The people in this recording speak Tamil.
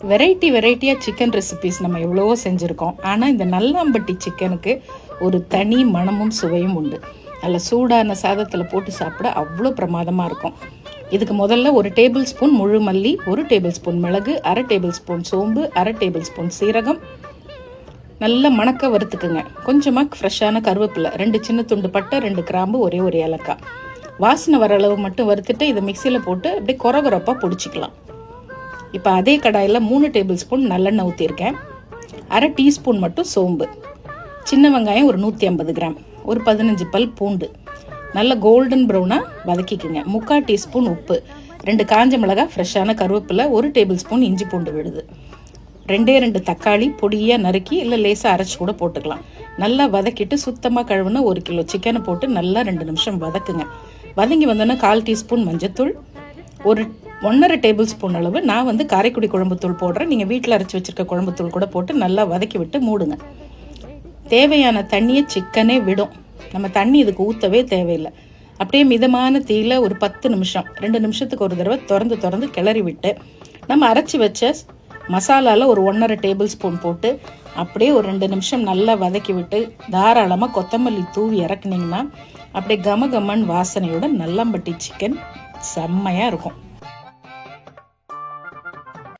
வெரைட்டியாக சிக்கன் ரெசிபீஸ் நம்ம எவ்வளவோ செஞ்சுருக்கோம். ஆனால் இந்த நல்லாம்பட்டி சிக்கனுக்கு ஒரு தனி மணமும் சுவையும் உண்டு. நல்ல சூடான சாதத்தில் போட்டு சாப்பிட அவ்வளோ பிரமாதமாக இருக்கும். இதுக்கு முதல்ல ஒரு டேபிள் ஸ்பூன் முழு மல்லி, 1 டேபிள் ஸ்பூன் மிளகு, 1/2 டேபிள் ஸ்பூன் சோம்பு, 1/2 டேபிள் ஸ்பூன் சீரகம் நல்லா மணக்க வறுத்துக்குங்க. கொஞ்சமாக ஃப்ரெஷ்ஷான கருவேப்பிலை, 2 சின்ன துண்டு பட்டை, 2 கிராம்பு, ஒரே ஒரு ஏலக்காய். வாசனை வர அளவு மட்டும் வறுத்துட்டு இதை மிக்சியில் போட்டு அப்படியே கொரகொரப்பாக பிடிச்சிக்கலாம். இப்போ அதே கடாயில் 3 டேபிள் ஸ்பூன் நல்லெண்ணெய் ஊற்றிருக்கேன். 1/2 டீஸ்பூன் மட்டும் சோம்பு, சின்ன வெங்காயம் ஒரு 150 கிராம், ஒரு 15 பல் பூண்டு நல்ல கோல்டன் ப்ரௌனாக வதக்கிக்குங்க. 3/4 டீஸ்பூன் உப்பு, 2 காஞ்ச மிளகாய், ஃப்ரெஷ்ஷான கருவேப்பிலை, 1 டேபிள் ஸ்பூன் இஞ்சி பூண்டு விழுது, 2 தக்காளி பொடியாக நறுக்கி இல்லை லேசாக அரைச்சி கூட போட்டுக்கலாம். நல்லா வதக்கிட்டு சுத்தமாக கழுவுன 1 கிலோ சிக்கனை போட்டு நல்லா 2 நிமிஷம் வதக்குங்க. வதங்கி வந்தோன்னா 1/4 டீஸ்பூன் மஞ்சத்தூள், ஒரு 1/2 டேபிள் ஸ்பூன் அளவு நான் காரைக்குடி குழம்புத்தூள் போடுறேன். நீங்கள் வீட்டில் அரைச்சி வச்சுருக்க குழம்புத்தூள் கூட போட்டு நல்லா வதக்கி விட்டு மூடுங்க. தேவையான தண்ணியை சிக்கனே விடும். நம்ம தண்ணி இதுக்கு ஊற்றவே தேவையில்லை. அப்படியே மிதமான தீயில ஒரு 10 நிமிஷம், 2 நிமிஷத்துக்கு ஒரு தடவை திறந்து கிளறி விட்டு நம்ம அரைச்சி வச்ச மசாலாவில் ஒரு 1/2 டேபிள் ஸ்பூன் போட்டு அப்படியே ஒரு 2 நிமிஷம் நல்லா வதக்கி விட்டு தாராளமாக கொத்தமல்லி தூவி இறக்குனீங்கன்னா அப்படியே கமகமன் வாசனையோட நல்லாம்பட்டி சிக்கன் செம்மையாக இருக்கும்.